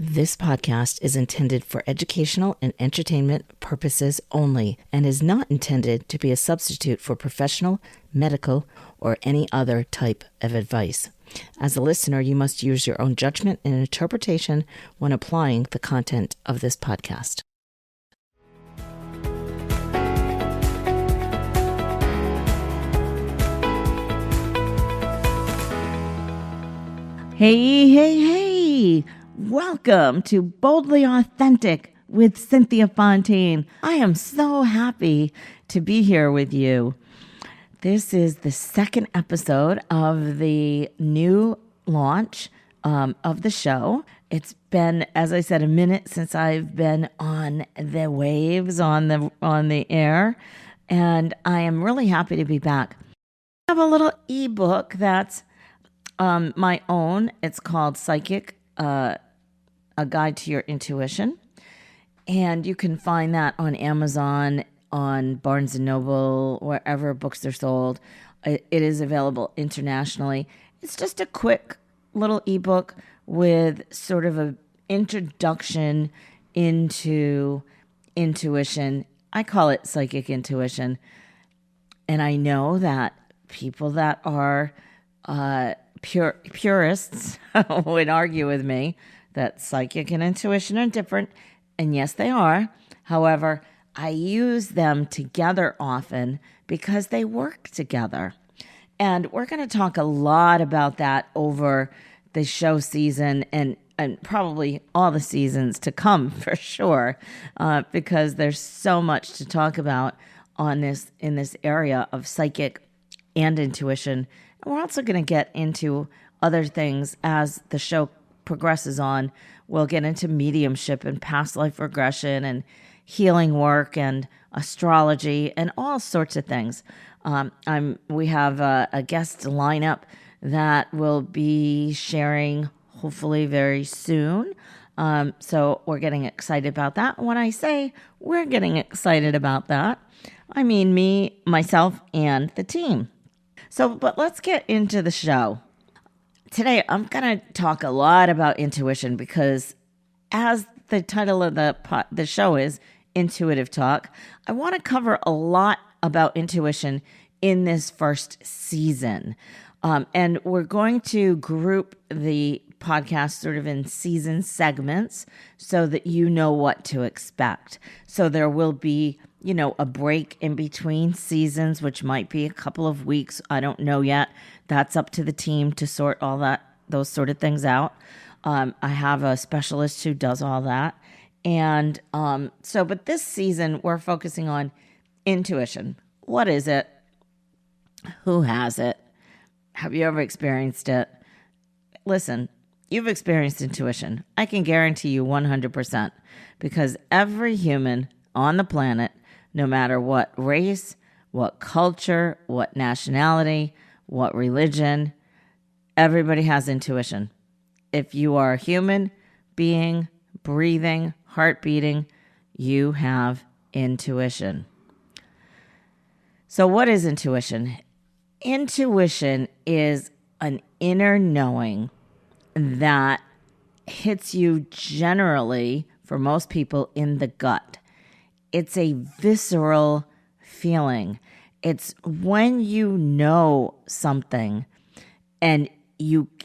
This podcast is intended for educational and entertainment purposes only and is not intended to be a substitute for professional, medical, or any other type of advice. As a listener, you must use your own judgment and interpretation when applying the content of this podcast. Hey. Welcome to Boldly Authentic with Cynthia Fontaine. I am so happy to be here with you. This is the second episode of the new launch of the show. It's been, as I said, a minute since I've been on the waves, on the air, and I am really happy to be back. I have a little ebook that's my own. It's called Psychic, A Guide to Your Intuition. And you can find that on Amazon, on Barnes & Noble, wherever books are sold. It is available internationally. It's just a quick little ebook with sort of an introduction into intuition. I call it psychic intuition. And I know that people that are purists would argue with me that psychic and intuition are different, and yes, they are. However, I use them together often because they work together. And we're going to talk a lot about that over the show season and probably all the seasons to come for sure, because there's so much to talk about in this area of psychic and intuition. And we're also going to get into other things as the show progresses on. We'll get into mediumship and past life regression and healing work and astrology and all sorts of things. We have a guest lineup that will be sharing hopefully very soon. So we're getting excited about that. When I say we're getting excited about that, I mean me, myself, and the team. But let's get into the show. Today, I'm going to talk a lot about intuition because as the title of the show is Intuitive Talk, I want to cover a lot about intuition in this first season. And we're going to group the podcast sort of in season segments so that you know what to expect. So there will be, a break in between seasons, which might be a couple of weeks. I don't know yet. That's up to the team to sort those sort of things out. I have a specialist who does all that. And but this season, we're focusing on intuition. What is it? Who has it? Have you ever experienced it? Listen, you've experienced intuition. I can guarantee you 100%, because every human on the planet, no matter what race, what culture, what nationality, what religion, everybody has intuition. If you are a human being, breathing, heart beating, you have intuition. So what is intuition? Intuition is an inner knowing that hits you generally, for most people, in the gut. It's a visceral feeling. It's when you know something and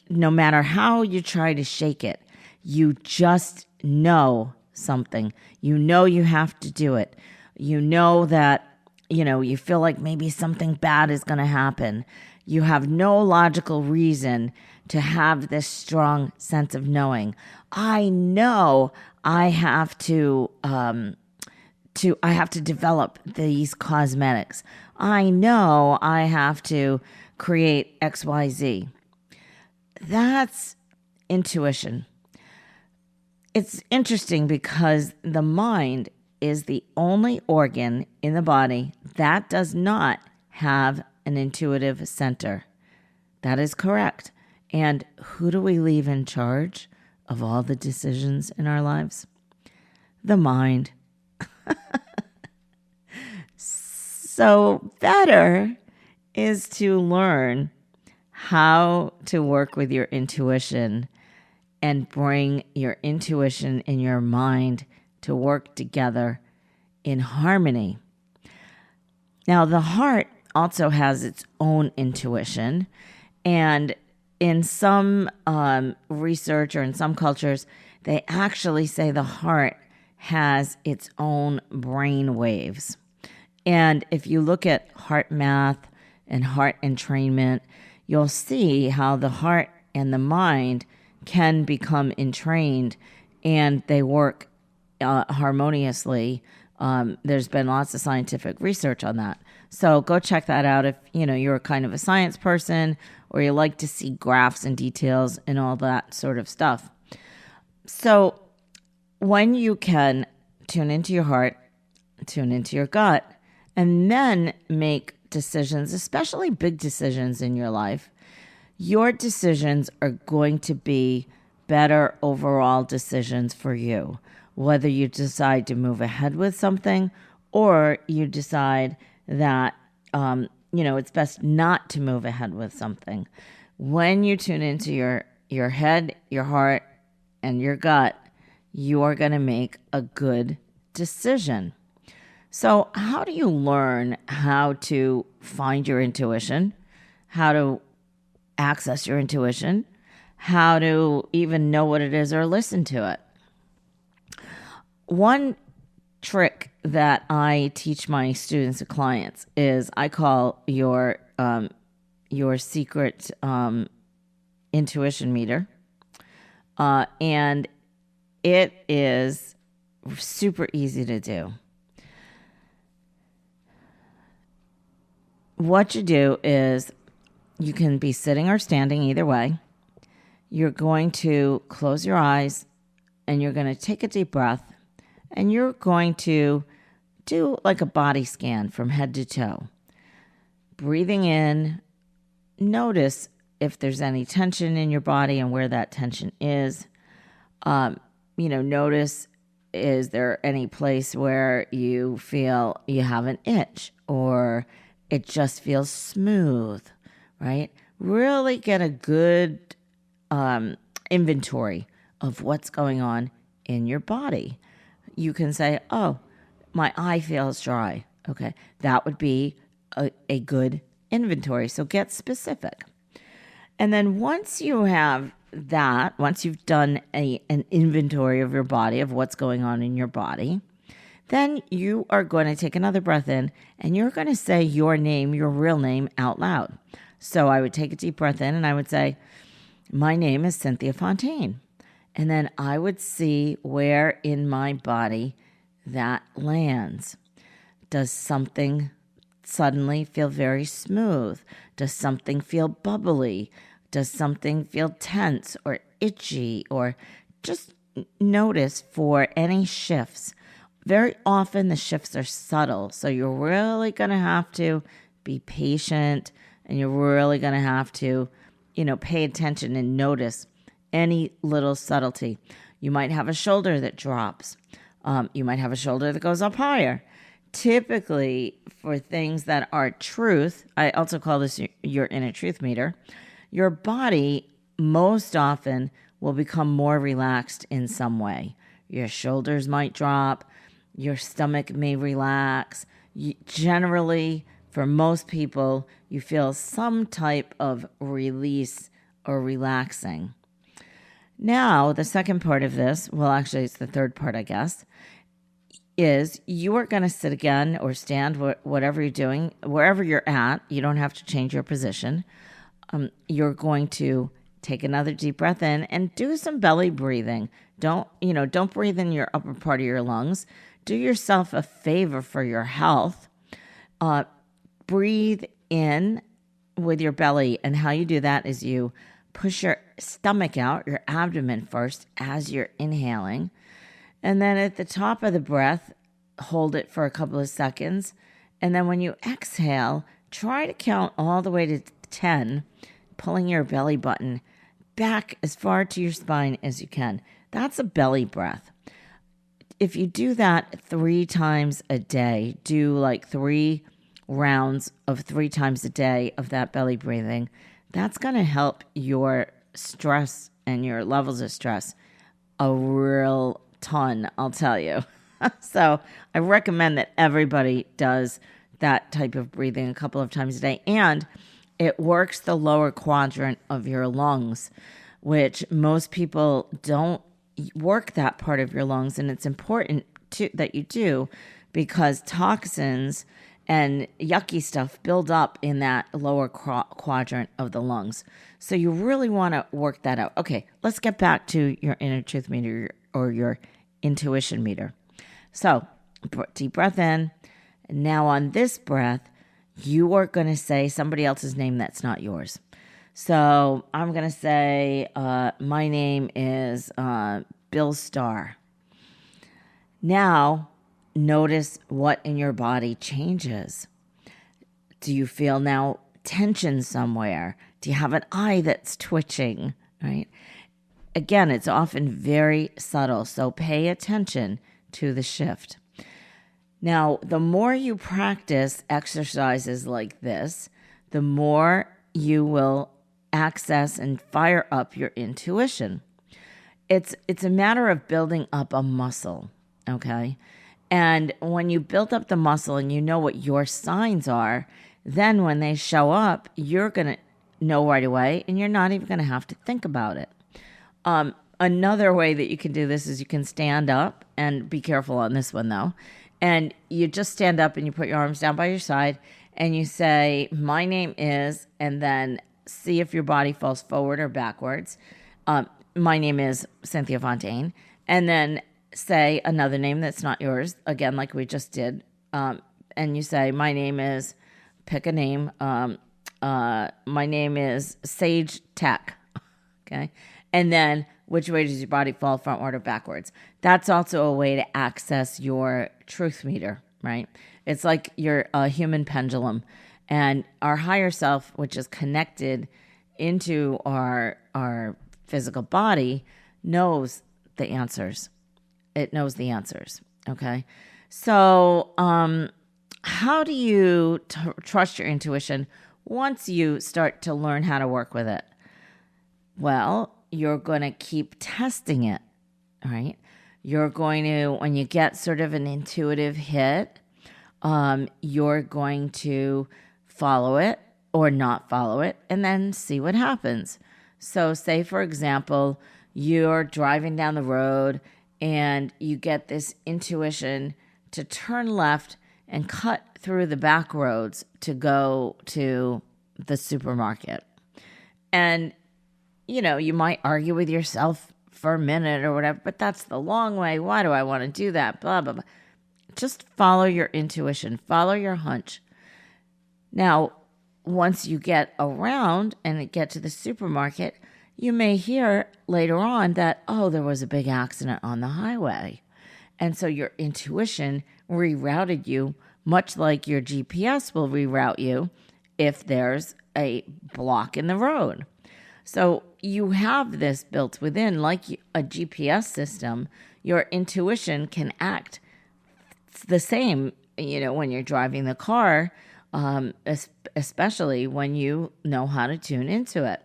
no matter how you try to shake it, you just know something. You know you have to do it. You know that, you feel like maybe something bad is going to happen. You have no logical reason to have this strong sense of knowing. I know I have to develop these cosmetics. I know I have to create XYZ. That's intuition. It's interesting because the mind is the only organ in the body that does not have an intuitive center. That is correct. And who do we leave in charge of all the decisions in our lives? The mind. So better is to learn how to work with your intuition and bring your intuition and your mind to work together in harmony. Now, the heart also has its own intuition, and in some research or in some cultures, they actually say the heart has its own brain waves. And if you look at heart math and heart entrainment, you'll see how the heart and the mind can become entrained and they work harmoniously. There's been lots of scientific research on that. So go check that out if you're kind of a science person or you like to see graphs and details and all that sort of stuff. So when you can tune into your heart, tune into your gut, and then make decisions, especially big decisions in your life, your decisions are going to be better overall decisions for you. Whether you decide to move ahead with something or you decide that, it's best not to move ahead with something. When you tune into your head, your heart, and your gut, you are going to make a good decision. So how do you learn how to find your intuition, how to access your intuition, how to even know what it is or listen to it? One trick that I teach my students and clients is I call your secret intuition meter. And it is super easy to do. What you do is you can be sitting or standing either way. You're going to close your eyes and you're going to take a deep breath and you're going to do like a body scan from head to toe. Breathing in, notice if there's any tension in your body and where that tension is. Notice, is there any place where you feel you have an itch or it just feels smooth, right? Really get a good inventory of what's going on in your body. You can say, oh, my eye feels dry. Okay, that would be a good inventory. So get specific. And then once you have that, once you've done an inventory of your body, of what's going on in your body, then you are going to take another breath in and you're going to say your name, your real name out loud. So I would take a deep breath in and I would say, my name is Cynthia Fontaine. And then I would see where in my body that lands. Does something suddenly feel very smooth? Does something feel bubbly? Does something feel tense or itchy? Or just notice for any shifts. Very often the shifts are subtle, so you're really going to have to be patient and you're really going to have to, pay attention and notice any little subtlety. You might have a shoulder that drops. You might have a shoulder that goes up higher. Typically, for things that are truth, I also call this your inner truth meter, your body most often will become more relaxed in some way. Your shoulders might drop. Your stomach may relax. Generally, for most people, you feel some type of release or relaxing. Now, the second part of this, well, actually, it's the third part, I guess, is you are going to sit again or stand, whatever you're doing, wherever you're at. You don't have to change your position. You're going to take another deep breath in and do some belly breathing. Don't breathe in your upper part of your lungs. Do yourself a favor for your health. Breathe in with your belly, and how you do that is you push your stomach out, your abdomen first as you're inhaling. And then at the top of the breath, hold it for a couple of seconds. And then when you exhale, try to count all the way to 10, pulling your belly button back as far to your spine as you can. That's a belly breath. If you do that 3 times a day, do like 3 rounds of 3 times a day of that belly breathing, that's going to help your stress and your levels of stress a real ton, I'll tell you. So I recommend that everybody does that type of breathing a couple of times a day. And it works the lower quadrant of your lungs, which most people don't work that part of your lungs. And it's important that you do, because toxins and yucky stuff build up in that lower quadrant of the lungs. So you really want to work that out. Okay, let's get back to your inner truth meter or your intuition meter. So deep breath in. Now on this breath, you are going to say somebody else's name that's not yours. So I'm going to say, my name is Bill Starr. Now, notice what in your body changes. Do you feel now tension somewhere? Do you have an eye that's twitching, right? Again, it's often very subtle, so pay attention to the shift. Now, the more you practice exercises like this, the more you will access and fire up your intuition. It's a matter of building up a muscle, okay? And when you build up the muscle and you know what your signs are, then when they show up, you're going to know right away, and you're not even going to have to think about it. Another way that you can do this is you can stand up, and be careful on this one though. And you just stand up and you put your arms down by your side and you say, my name is, and then see if your body falls forward or backwards. My name is Cynthia Fontaine. And then say another name that's not yours, again, like we just did. And you say, my name is, pick a name. My name is Sage Tech. Okay. And then which way does your body fall, frontward or backwards? That's also a way to access your truth meter, right? It's like your human pendulum. And our higher self, which is connected into our physical body, knows the answers. It knows the answers, okay? So how do you trust your intuition once you start to learn how to work with it? Well, you're going to keep testing it, right? You're going to, when you get sort of an intuitive hit, you're going to follow it or not follow it and then see what happens. So say, for example, you're driving down the road and you get this intuition to turn left and cut through the back roads to go to the supermarket. And you know, you might argue with yourself for a minute or whatever, but that's the long way. Why do I want to do that? Blah, blah, blah. Just follow your intuition. Follow your hunch. Now, once you get around and get to the supermarket, you may hear later on that, oh, there was a big accident on the highway. And so your intuition rerouted you, much like your GPS will reroute you if there's a block in the road. So you have this built within, like a GPS system. Your intuition can act the same, you know, when you're driving the car, especially when you know how to tune into it.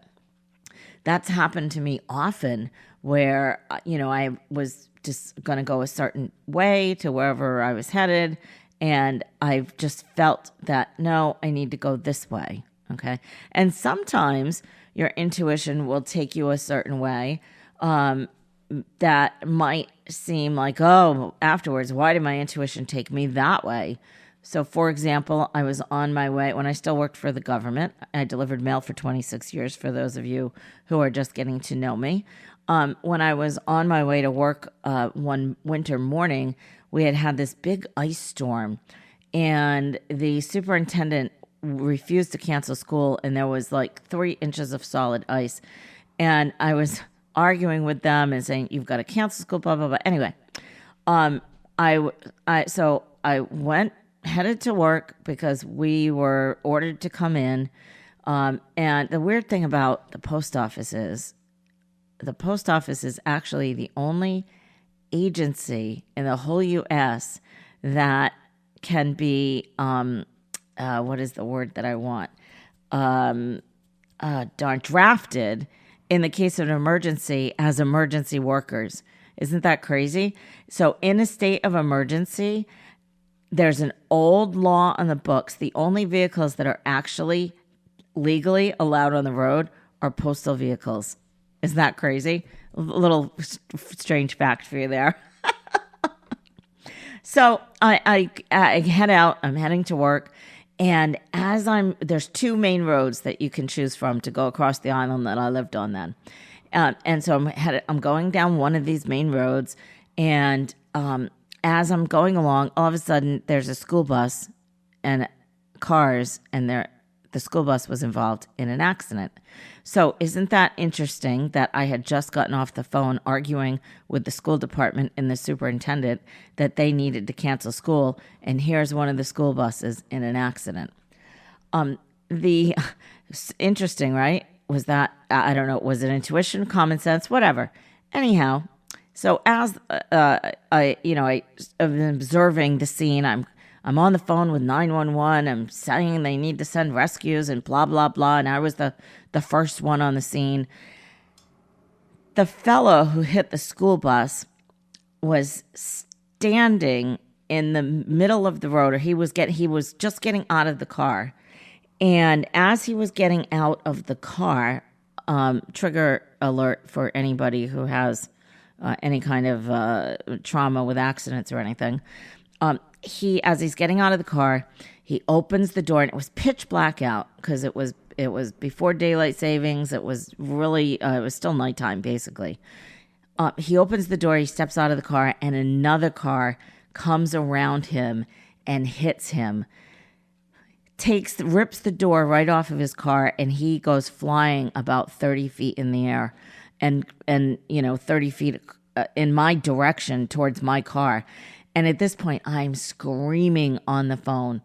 That's happened to me often where, you know, I was just going to go a certain way to wherever I was headed, and I've just felt that, no, I need to go this way, okay? And sometimes your intuition will take you a certain way that might seem like, oh, afterwards, why did my intuition take me that way? So, for example, I was on my way when I still worked for the government. I delivered mail for 26 years, for those of you who are just getting to know me. When I was on my way to work one winter morning, we had this big ice storm, and the superintendent refused to cancel school, and there was like 3 inches of solid ice. And I was arguing with them and saying, you've got to cancel school, blah, blah, blah. Anyway, so I headed to work because we were ordered to come in. And the weird thing about the post office is actually the only agency in the whole U.S. that can be, what is the word that I want? Drafted in the case of an emergency as emergency workers. Isn't that crazy? So in a state of emergency, there's an old law on the books. The only vehicles that are actually legally allowed on the road are postal vehicles. Isn't that crazy? A little strange fact for you there. So I head out. I'm heading to work. And there's two main roads that you can choose from to go across the island that I lived on then. And so I'm going down one of these main roads. And as I'm going along, all of a sudden there's a school bus and cars, and the school bus was involved in an accident. So isn't that interesting that I had just gotten off the phone arguing with the school department and the superintendent that they needed to cancel school, and here's one of the school buses in an accident. The interesting, right? Was that, I don't know, was it intuition, common sense, whatever. Anyhow, so as I am observing the scene, I'm on the phone with 911. I'm saying they need to send rescues and blah, blah, blah. And I was the first one on the scene. The fellow who hit the school bus was standing in the middle of the road, or he was just getting out of the car. And as he was getting out of the car, trigger alert for anybody who has any kind of trauma with accidents or anything. As he's getting out of the car, he opens the door, and it was pitch black out because it was before daylight savings. It was really it was still nighttime basically. He opens the door, he steps out of the car, and another car comes around him and hits him. Rips the door right off of his car, and he goes flying about 30 feet in the air, and 30 feet in my direction towards my car. And at this point, I'm screaming on the phone.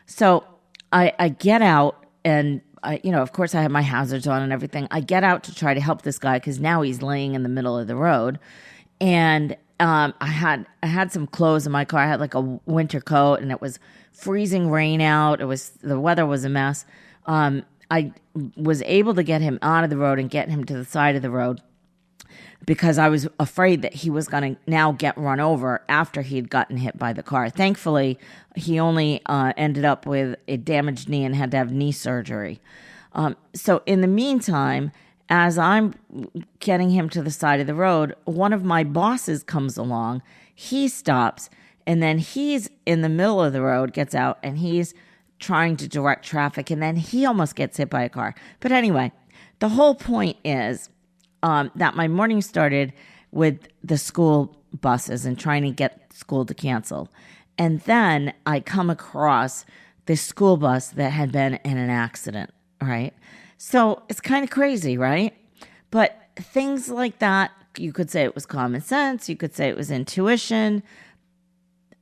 So I get out, and of course I have my hazards on and everything. I get out to try to help this guy because now he's laying in the middle of the road. And I had some clothes in my car. I had like a winter coat, and it was freezing rain out. The weather was a mess. I was able to get him out of the road and get him to the side of the road, because I was afraid that he was going to now get run over after he'd gotten hit by the car. Thankfully, he only ended up with a damaged knee and had to have knee surgery. So in the meantime, as I'm getting him to the side of the road, one of my bosses comes along. He stops, and then he's in the middle of the road, gets out, and he's trying to direct traffic, and then he almost gets hit by a car. But anyway, the whole point is that my morning started with the school buses and trying to get school to cancel. And then I come across this school bus that had been in an accident, right? So it's kind of crazy, right? But things like that, you could say it was common sense. You could say it was intuition.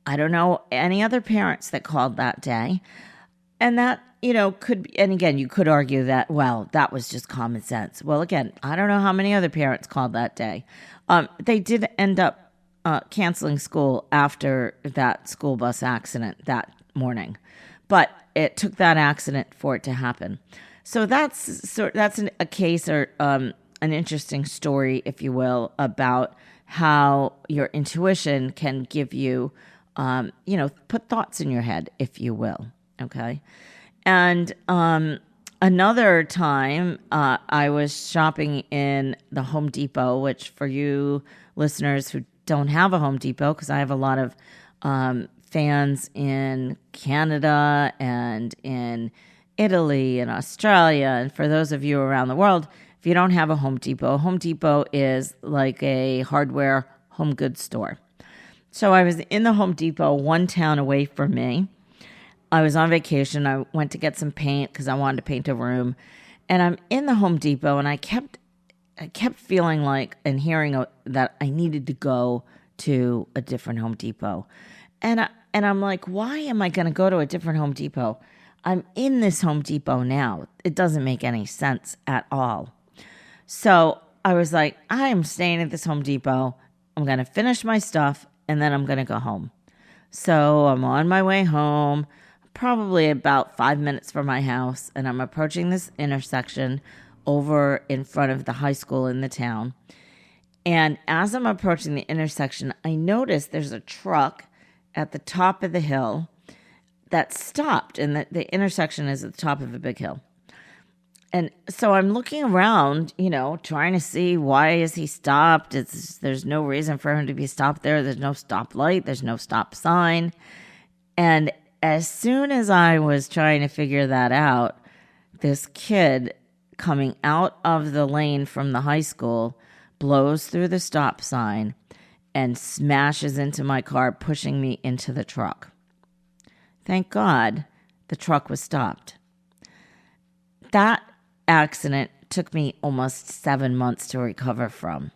I don't know any other parents that called that day. And that, could be, and again, you could argue that, well, that was just common sense. Well, again, I don't know how many other parents called that day. They did end up canceling school after that school bus accident that morning, but it took that accident for it to happen. So that's a case or an interesting story, if you will, about how your intuition can give you, put thoughts in your head, if you will. Okay. And another time, I was shopping in the Home Depot, which for you listeners who don't have a Home Depot, because I have a lot of fans in Canada and in Italy and Australia. And for those of you around the world, if you don't have a Home Depot is like a hardware home goods store. So I was in the Home Depot, one town away from me. I was on vacation. I went to get some paint because I wanted to paint a room. And I'm in the Home Depot, and I kept feeling like and hearing that I needed to go to a different Home Depot. And I'm like, why am I going to go to a different Home Depot? I'm in this Home Depot now. It doesn't make any sense at all. So I was like, I am staying at this Home Depot. I'm going to finish my stuff, and then I'm going to go home. So I'm on my way home, probably about 5 minutes from my house, and I'm approaching this intersection over in front of the high school in the town. And as I'm approaching the intersection, I notice there's a truck at the top of the hill that stopped, and the intersection is at the top of a big hill. And so I'm looking around, trying to see why is he stopped. There's no reason for him to be stopped there. There's no stoplight. There's no stop sign. And as soon as I was trying to figure that out, this kid coming out of the lane from the high school blows through the stop sign and smashes into my car, pushing me into the truck. Thank God the truck was stopped. That accident took me almost 7 months to recover from.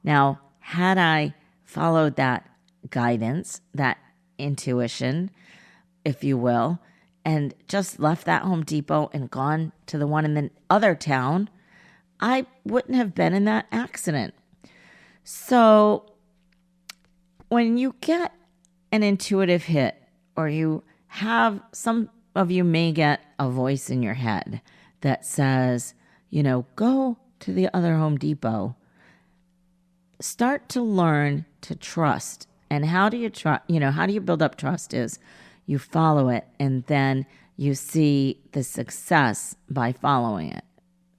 Now, had I followed that guidance, that intuition, if you will, and just left that Home Depot and gone to the one in the other town, I wouldn't have been in that accident. So when you get an intuitive hit, or some of you may get a voice in your head that says, go to the other Home Depot. Start to learn to trust. And how do you how do you build up trust is you follow it, and then you see the success by following it.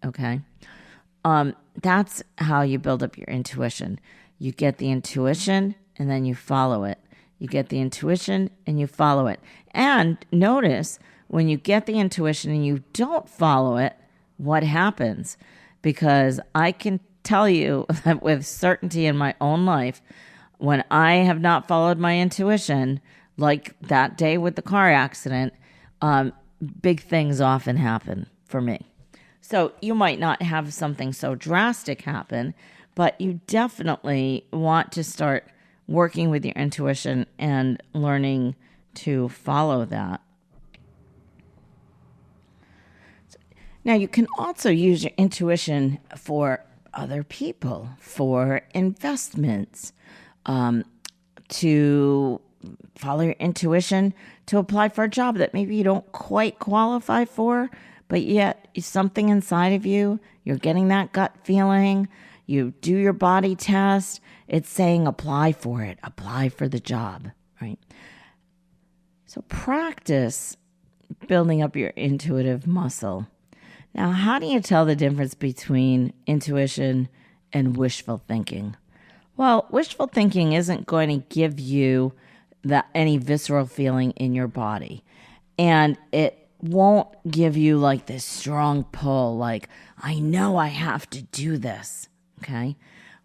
Okay? That's how you build up your intuition. You get the intuition, and then you follow it. You get the intuition, and you follow it. And notice, when you get the intuition and you don't follow it, what happens? Because I can tell you that with certainty in my own life, when I have not followed my intuition, like that day with the car accident, big things often happen for me. So you might not have something so drastic happen, but you definitely want to start working with your intuition and learning to follow that. Now, you can also use your intuition for other people, for investments, to follow your intuition to apply for a job that maybe you don't quite qualify for, but yet something inside of you, you're getting that gut feeling, you do your body test, it's saying apply for it, apply for the job, right? So practice building up your intuitive muscle. Now, how do you tell the difference between intuition and wishful thinking? Well, wishful thinking isn't going to give you any visceral feeling in your body. And it won't give you like this strong pull, like, I know I have to do this, okay?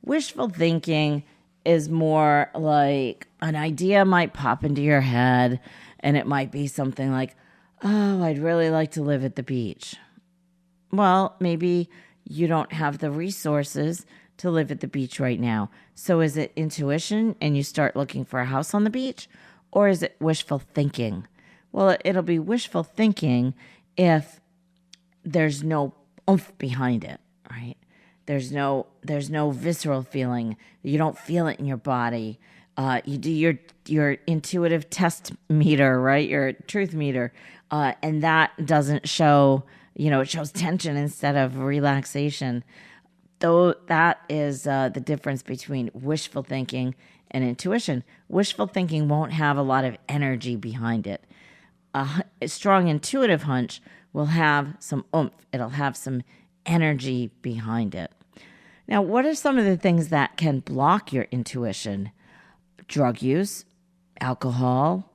Wishful thinking is more like an idea might pop into your head, and it might be something like, oh, I'd really like to live at the beach. Well, maybe you don't have the resources to live at the beach right now. So is it intuition and you start looking for a house on the beach? Or is it wishful thinking? Well, it'll be wishful thinking if there's no oomph behind it, right? There's no visceral feeling. You don't feel it in your body. You do your intuitive test meter, right? Your truth meter. And that doesn't show, it shows tension instead of relaxation. Though that is the difference between wishful thinking and intuition. Wishful thinking won't have a lot of energy behind it. A strong intuitive hunch will have some oomph. It'll have some energy behind it. Now, what are some of the things that can block your intuition? Drug use, alcohol,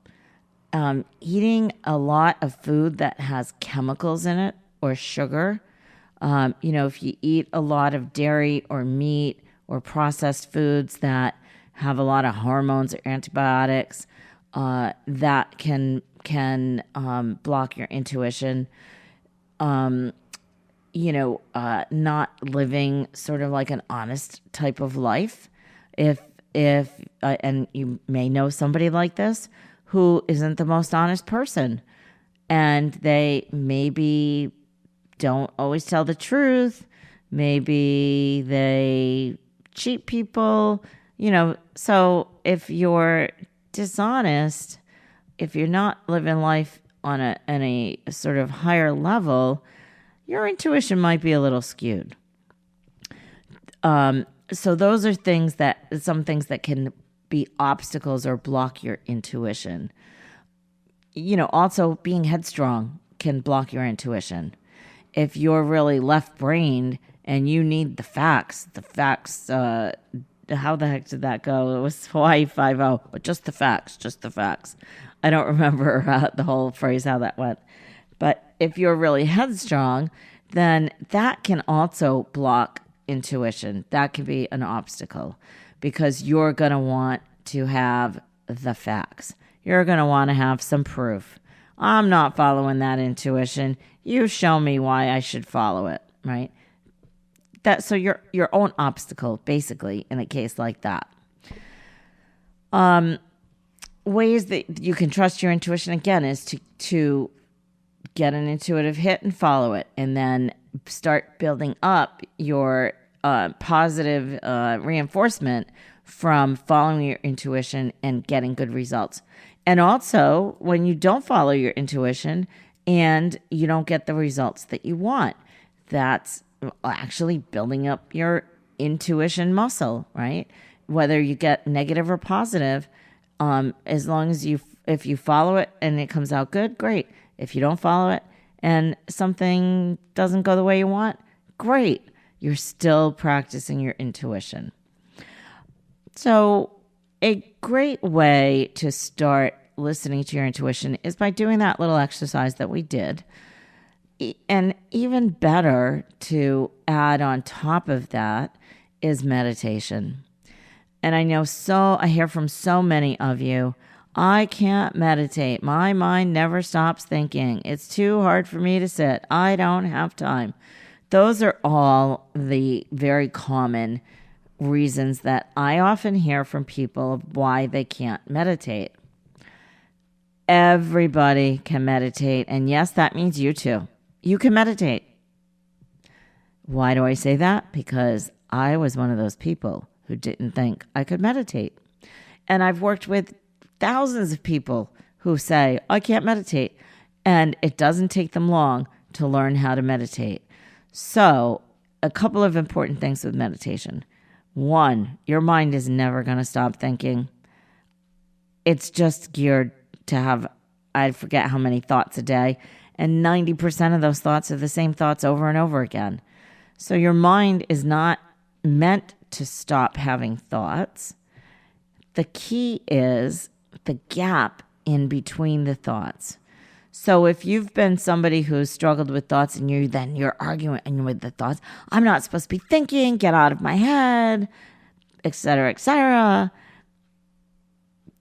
eating a lot of food that has chemicals in it or sugar. If you eat a lot of dairy or meat or processed foods that have a lot of hormones or antibiotics, that can block your intuition. Not living sort of like an honest type of life. If and you may know somebody like this who isn't the most honest person, and they maybe don't always tell the truth. Maybe they cheat people, So if you're dishonest, if you're not living life on a sort of higher level, your intuition might be a little skewed. So those are some things that can be obstacles or block your intuition. Also being headstrong can block your intuition. If you're really left-brained and you need the facts, how the heck did that go? It was Hawaii 5-0, but just the facts. I don't remember the whole phrase, how that went. But if you're really headstrong, then that can also block intuition. That can be an obstacle because you're going to want to have the facts. You're going to want to have some proof. I'm not following that intuition. You show me why I should follow it, right? So your own obstacle, basically, in a case like that. Ways that you can trust your intuition, again, is to get an intuitive hit and follow it, and then start building up your positive reinforcement from following your intuition and getting good results. And also, when you don't follow your intuition and you don't get the results that you want, that's actually building up your intuition muscle, right? Whether you get negative or positive, as long as if you follow it and it comes out good, great. If you don't follow it and something doesn't go the way you want, great. You're still practicing your intuition. So a great way to start listening to your intuition is by doing that little exercise that we did. And even better to add on top of that is meditation. And I hear from so many of you, I can't meditate. My mind never stops thinking. It's too hard for me to sit. I don't have time. Those are all the very common reasons that I often hear from people of why they can't meditate. Everybody can meditate. And yes, that means you too. You can meditate. Why do I say that? Because I was one of those people who didn't think I could meditate. And I've worked with thousands of people who say, I can't meditate. And it doesn't take them long to learn how to meditate. So, a couple of important things with meditation. One, your mind is never going to stop thinking. It's just geared to have, I forget how many thoughts a day. And 90% of those thoughts are the same thoughts over and over again. So your mind is not meant to stop having thoughts. The key is the gap in between the thoughts. So if you've been somebody who's struggled with thoughts and you're arguing with the thoughts, I'm not supposed to be thinking, get out of my head, etc., etc.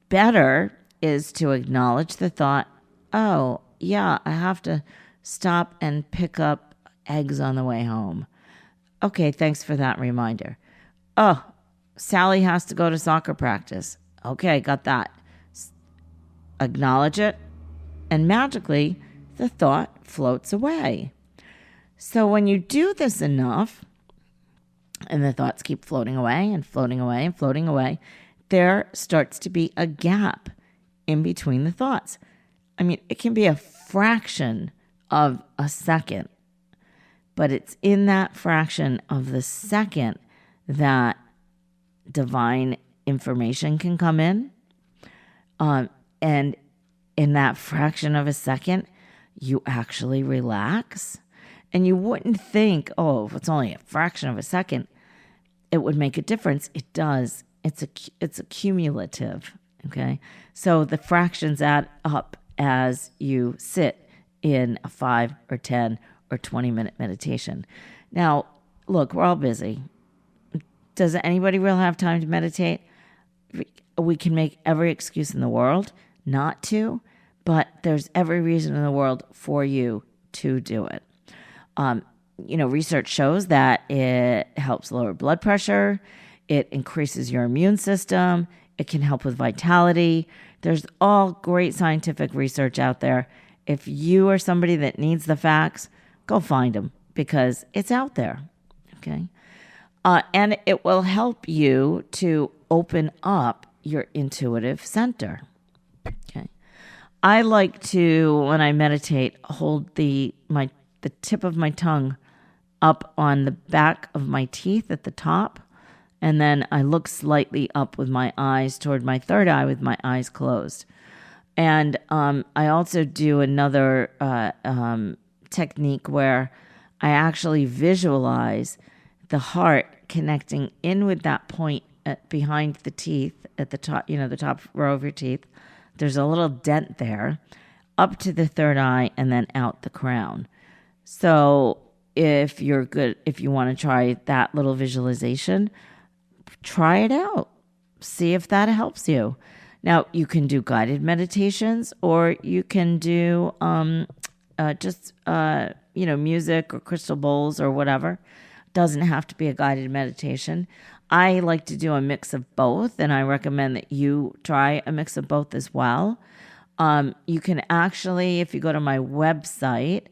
Better is to acknowledge the thought, oh, yeah, I have to stop and pick up eggs on the way home. Okay, thanks for that reminder. Oh, Sally has to go to soccer practice. Okay, got that. Acknowledge it, and magically, the thought floats away. So when you do this enough, and the thoughts keep floating away and floating away and floating away, there starts to be a gap in between the thoughts. I mean, it can be a fraction of a second, but it's in that fraction of the second that divine information can come in. And in that fraction of a second, you actually relax. And you wouldn't think, oh, if it's only a fraction of a second, it would make a difference. It does. It's a cumulative, okay? So the fractions add up as you sit in a 5 or 10 or 20-minute meditation. Now, look, we're all busy. Does anybody really have time to meditate? We can make every excuse in the world not to, but there's every reason in the world for you to do it. Research shows that it helps lower blood pressure. It increases your immune system. It can help with vitality. There's all great scientific research out there. If you are somebody that needs the facts, go find them because it's out there, okay? And it will help you to open up your intuitive center, okay? I like to, when I meditate, hold my the tip of my tongue up on the back of my teeth at the top. And then I look slightly up with my eyes toward my third eye with my eyes closed. And I also do another technique where I actually visualize the heart connecting in with that point behind the teeth at the top, the top row of your teeth. There's a little dent there, up to the third eye, and then out the crown. So if you want to try that little visualization, try it out. See if that helps you. Now, you can do guided meditations, or you can do music or crystal bowls or whatever. Doesn't have to be a guided meditation. I like to do a mix of both, and I recommend that you try a mix of both as well. You can actually, if you go to my website,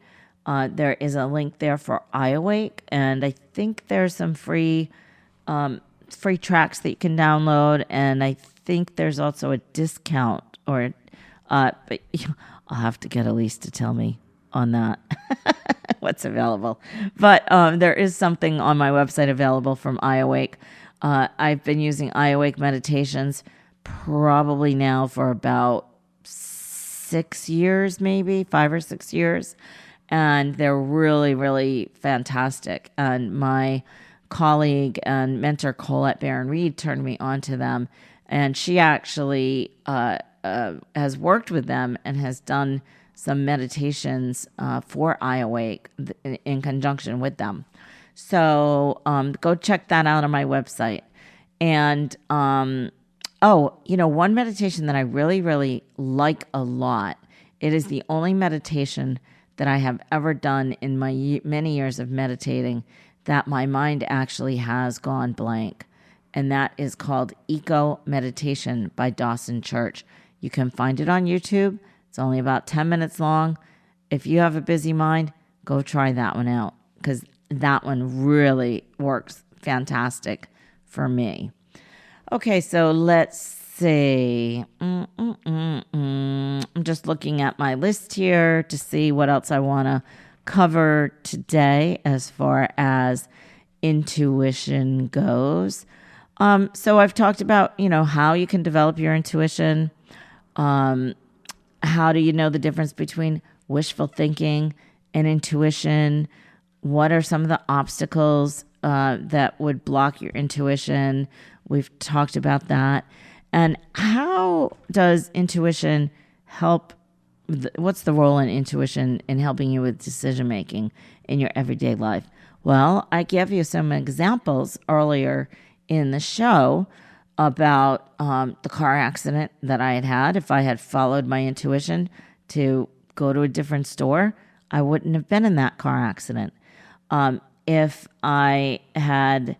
there is a link there for iAwake, and I think there's some free tracks that you can download, and I think there's also a discount, but I'll have to get Elise to tell me on that what's available. But there is something on my website available from iAwake. I've been using iAwake meditations probably now for about 6 years, maybe 5 or 6 years, and they're really, really fantastic. And my colleague and mentor Colette Barron-Reed turned me on to them, and she actually has worked with them and has done some meditations for iAwake in conjunction with them. So go check that out on my website. And one meditation that I really, really like a lot. It is the only meditation that I have ever done in my many years of meditating that my mind actually has gone blank. And that is called Eco Meditation by Dawson Church. You can find it on YouTube. It's only about 10 minutes long. If you have a busy mind, go try that one out, because that one really works fantastic for me. Okay, so let's see. I'm just looking at my list here to see what else I want to cover today as far as intuition goes. So I've talked about, how you can develop your intuition. How do you know the difference between wishful thinking and intuition? What are some of the obstacles that would block your intuition? We've talked about that. And how does intuition help? What's the role in intuition in helping you with decision making in your everyday life? Well, I gave you some examples earlier in the show about the car accident that I had. If I had followed my intuition to go to a different store, I wouldn't have been in that car accident. If I had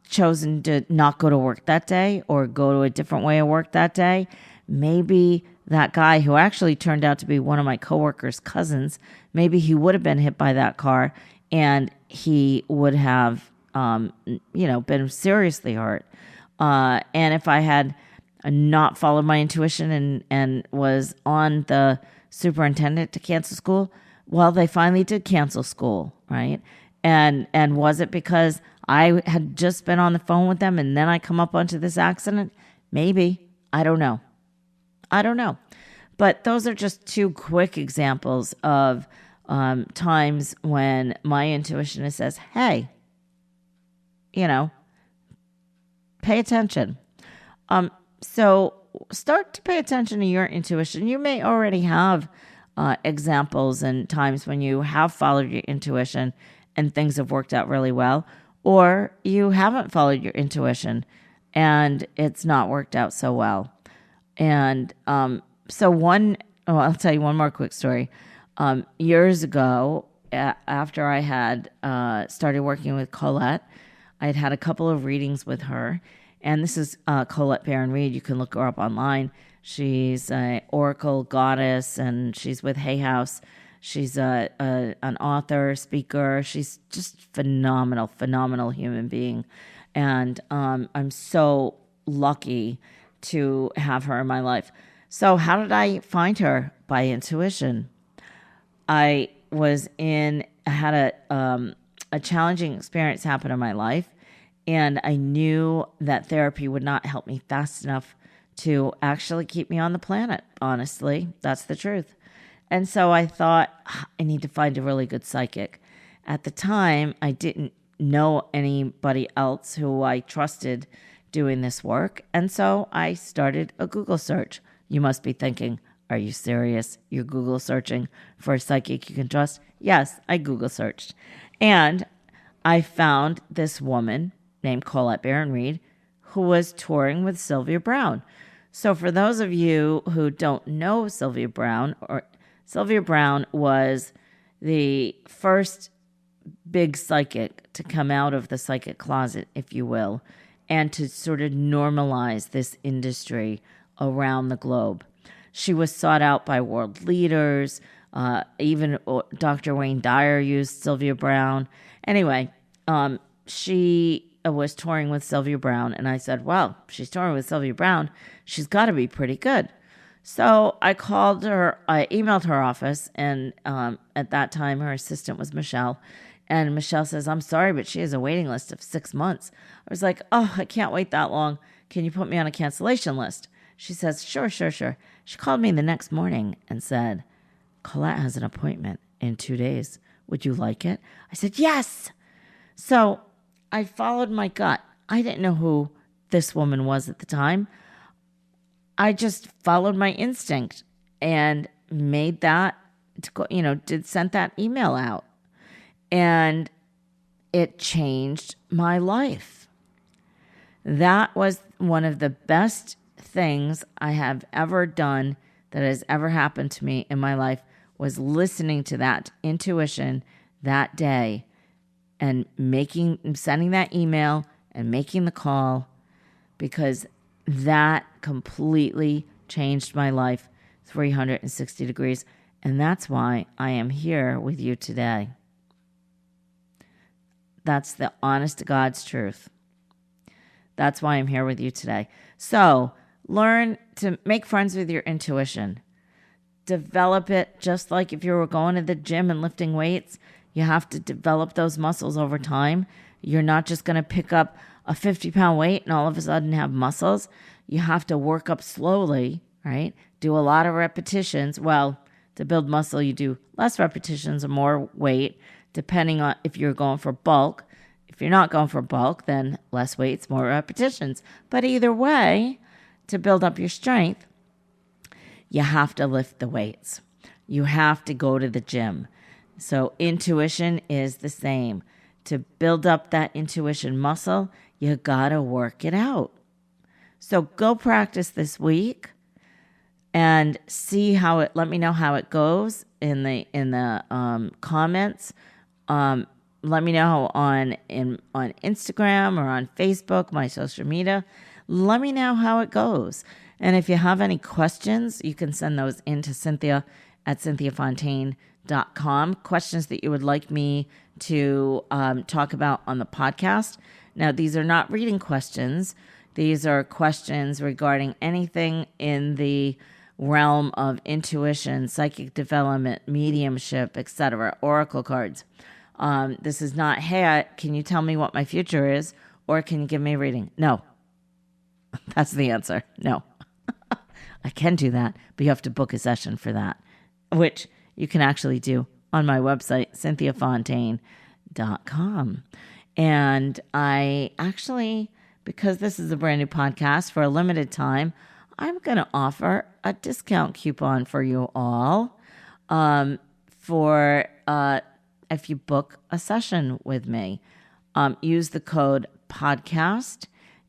chosen to not go to work that day or go to a different way of work that day, maybe that guy who actually turned out to be one of my coworkers' cousins, maybe he would have been hit by that car and he would have, been seriously hurt. And if I had not followed my intuition and was on the superintendent to cancel school, well, they finally did cancel school, right? And was it because I had just been on the phone with them and then I come up onto this accident? Maybe. I don't know. But those are just two quick examples of times when my intuition says, hey, pay attention. So start to pay attention to your intuition. You may already have examples and times when you have followed your intuition and things have worked out really well, or you haven't followed your intuition and it's not worked out so well. And I'll tell you one more quick story. Years ago, after I had started working with Colette, I had a couple of readings with her. And this is Colette Barron-Reed. You can look her up online. She's an oracle goddess, and she's with Hay House. She's an author, speaker. She's just phenomenal human being. And I'm so lucky to have her in my life. So how did I find her? By intuition. I had a challenging experience happen in my life, and I knew that therapy would not help me fast enough to actually keep me on the planet. Honestly, that's the truth. And so I thought, I need to find a really good psychic. At the time, I didn't know anybody else who I trusted doing this work. And so I started a Google search. You must be thinking, are you serious? You're Google searching for a psychic you can trust? Yes, I Google searched. And I found this woman named Colette Baron Reed who was touring with Sylvia Browne. So for those of you who don't know Sylvia Browne, Sylvia Browne was the first big psychic to come out of the psychic closet, if you will, and to sort of normalize this industry around the globe. She was sought out by world leaders. Even Dr. Wayne Dyer used Sylvia Browne. Anyway, she was touring with Sylvia Browne, and I said, well, she's touring with Sylvia Browne. She's got to be pretty good. So I called her, I emailed her office, and at that time, her assistant was Michelle. And Michelle says, I'm sorry, but she has a waiting list of 6 months. I was like, oh, I can't wait that long. Can you put me on a cancellation list? She says, sure. She called me the next morning and said, Colette has an appointment in 2 days. Would you like it? I said, yes. So I followed my gut. I didn't know who this woman was at the time. I just followed my instinct and made that, sent that email out. And it changed my life. That was one of the best things I have ever done that has ever happened to me in my life, was listening to that intuition that day and sending that email and making the call, because that completely changed my life 360 degrees. And that's why I am here with you today. That's the honest to God's truth. That's why I'm here with you today. So learn to make friends with your intuition. Develop it, just like if you were going to the gym and lifting weights. You have to develop those muscles over time. You're not just going to pick up a 50-pound weight and all of a sudden have muscles. You have to work up slowly, right? Do a lot of repetitions. Well, to build muscle, you do less repetitions or more weight, depending on if you're going for bulk. If you're not going for bulk, then less weights, more repetitions. But either way, to build up your strength, you have to lift the weights. You have to go to the gym. So intuition is the same. To build up that intuition muscle, you gotta work it out. So go practice this week and let me know how it goes in the comments. Let me know on Instagram or on Facebook, my social media. Let me know how it goes. And if you have any questions, you can send those in to Cynthia at cynthiafontaine.com. Questions that you would like me to talk about on the podcast. Now, these are not reading questions. These are questions regarding anything in the realm of intuition, psychic development, mediumship, etc., oracle cards. This is not, hey, can you tell me what my future is, or can you give me a reading? No. That's the answer. No. I can do that, but you have to book a session for that, which you can actually do on my website, cynthiafontaine.com. And I actually, because this is a brand new podcast, for a limited time, I'm going to offer a discount coupon for you all for if you book a session with me. Use the code podcast,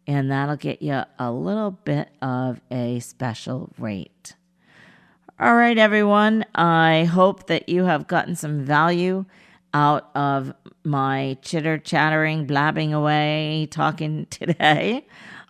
and that'll get you a little bit of a special rate. All right, everyone. I hope that you have gotten some value out of my chitter-chattering, blabbing away, talking today.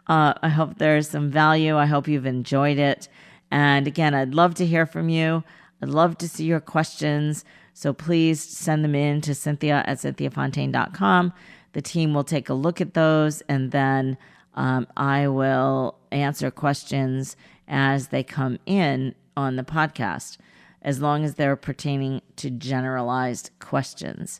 I hope there's some value. I hope you've enjoyed it. And again, I'd love to hear from you. I'd love to see your questions. So please send them in to Cynthia at cynthiafontaine.com. The team will take a look at those, and then I will answer questions as they come in on the podcast. as long as they're pertaining to generalized questions.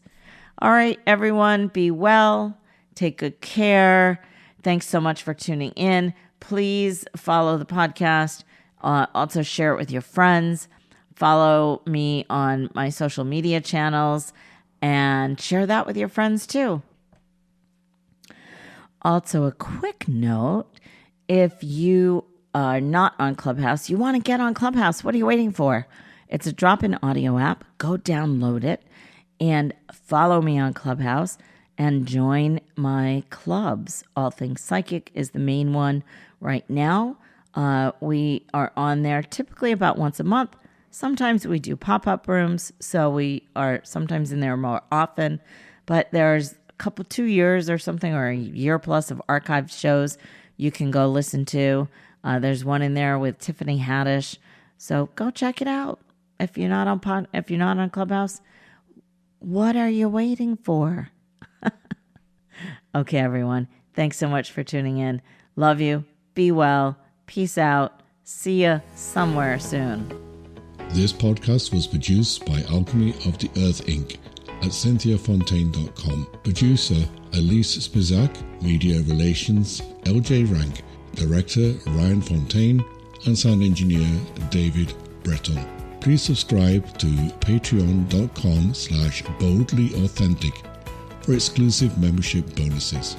All right, everyone, be well. Take good care. Thanks so much for tuning in. Please follow the podcast. Also share it with your friends. Follow me on my social media channels and share that with your friends too. Also, a quick note, if you are not on Clubhouse, you want to get on Clubhouse, what are you waiting for? It's a drop-in audio app. Go download it and follow me on Clubhouse and join my clubs. All Things Psychic is the main one right now. We are on there typically about once a month. Sometimes we do pop-up rooms, so we are sometimes in there more often. But there's a couple, 2 years or something, or a year plus of archived shows you can go listen to. There's one in there with Tiffany Haddish, so go check it out. If you're not on Clubhouse, what are you waiting for? Okay, everyone. Thanks so much for tuning in. Love you. Be well. Peace out. See ya somewhere soon. This podcast was produced by Alchemy of the Earth Inc. at cynthiafontaine.com. Producer Elise Spizak. Media Relations LJ Rank. Director Ryan Fontaine. And sound engineer David Breton. Please subscribe to patreon.com/boldlyauthentic for exclusive membership bonuses.